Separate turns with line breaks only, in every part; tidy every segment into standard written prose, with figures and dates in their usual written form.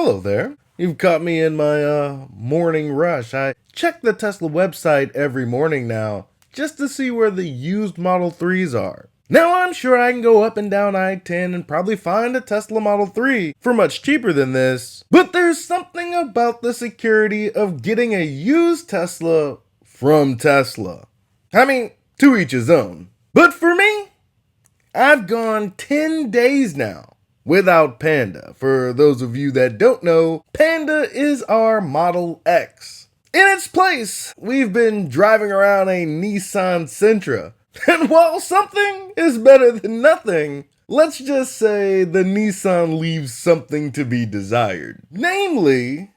Hello there. You've caught me in my morning rush. I check the Tesla website every morning now just to see where the used Model 3s are. Now I'm sure I can go up and down I-10 and probably find a Tesla Model 3 for much cheaper than this, but there's something about the security of getting a used Tesla from Tesla. I mean, to each his own. But for me, I've gone 10 days now without Panda. For those of you that don't know, Panda is our Model X. In its place, we've been driving around a Nissan Sentra. And while something is better than nothing, let's just say the Nissan leaves something to be desired. Namely,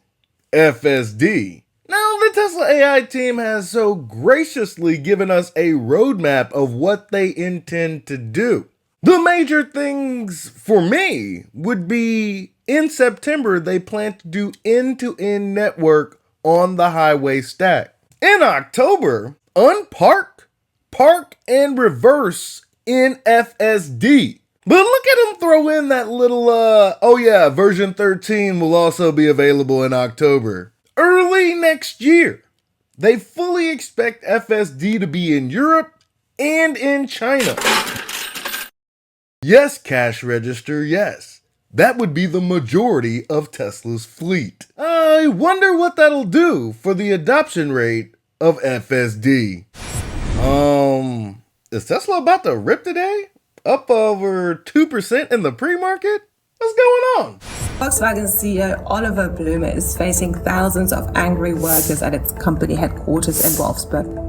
FSD. Now, the Tesla AI team has so graciously given us a roadmap of what they intend to do. The major things for me would be in September, they plan to do end-to-end network on the highway stack. In October, unpark, park, and reverse in FSD. But look at them throw in that little, version 13 will also be available in October. Early next year, they fully expect FSD to be in Europe and in China. Yes, cash register, yes. That would be the majority of Tesla's fleet. I wonder what that'll do for the adoption rate of FSD. Is Tesla about to rip today? Up over 2% in the pre-market? What's going on?
Volkswagen CEO Oliver Blume is facing thousands of angry workers at its company headquarters in Wolfsburg.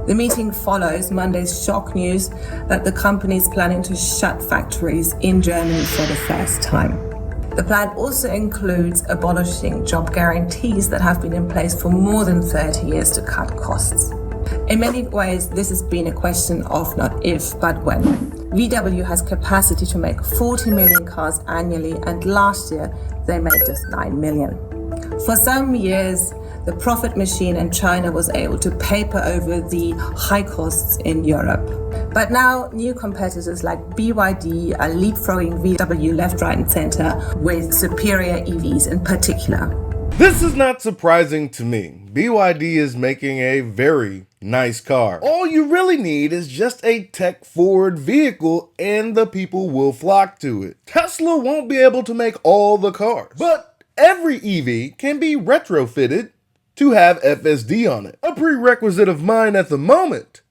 The meeting follows Monday's shock news that the company is planning to shut factories in Germany for the first time. The plan also includes abolishing job guarantees that have been in place for more than 30 years to cut costs. In many ways, this has been a question of not if, but when. VW has capacity to make 40 million cars annually, and last year they made just 9 million. For some years, the profit machine in China was able to paper over the high costs in Europe. But now new competitors like BYD are leapfrogging VW left, right and center with superior EVs in particular.
This is not surprising to me. BYD is making a very nice car. All you really need is just a tech-forward vehicle and the people will flock to it. Tesla won't be able to make all the cars, but every EV can be retrofitted to have FSD on it. A prerequisite of mine at the moment,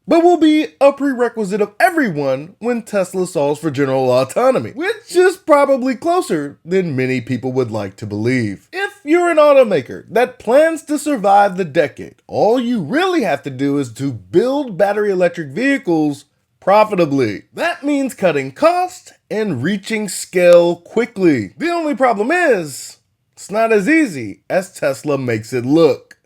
but will be a prerequisite of everyone when Tesla solves for general autonomy, which is probably closer than many people would like to believe. If you're an automaker that plans to survive the decade, all you really have to do is to build battery electric vehicles profitably. That means cutting costs and reaching scale quickly. The only problem is, it's not as easy as Tesla makes it look.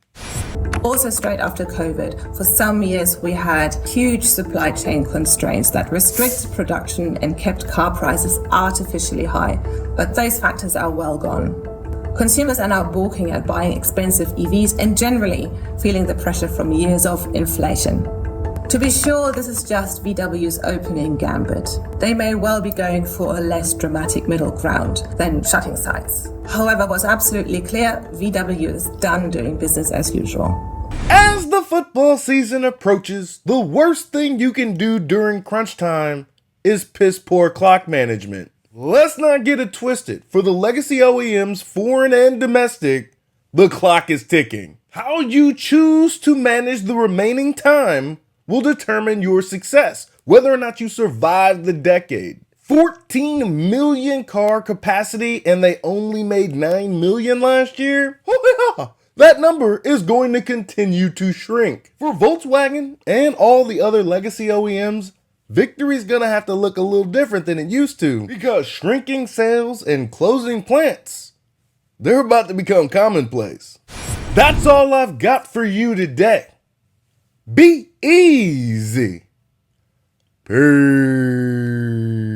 Also, straight after COVID, for some years we had huge supply chain constraints that restricted production and kept car prices artificially high, but those factors are well gone. Consumers are now balking at buying expensive EVs and generally feeling the pressure from years of inflation. To be sure, this is just VW's opening gambit. They may well be going for a less dramatic middle ground than shutting sites. However, what's absolutely clear, VW is done doing business as usual.
As the football season approaches, the worst thing you can do during crunch time is piss poor clock management. Let's not get it twisted. For the legacy OEMs, foreign and domestic, the clock is ticking. How you choose to manage the remaining time will determine your success, whether or not you survive the decade. 14 million car capacity and they only made 9 million last year? Oh yeah, that number is going to continue to shrink. For Volkswagen and all the other legacy OEMs, victory's gonna have to look a little different than it used to, because shrinking sales and closing plants, they're about to become commonplace. That's all I've got for you today. Be easy. Peace.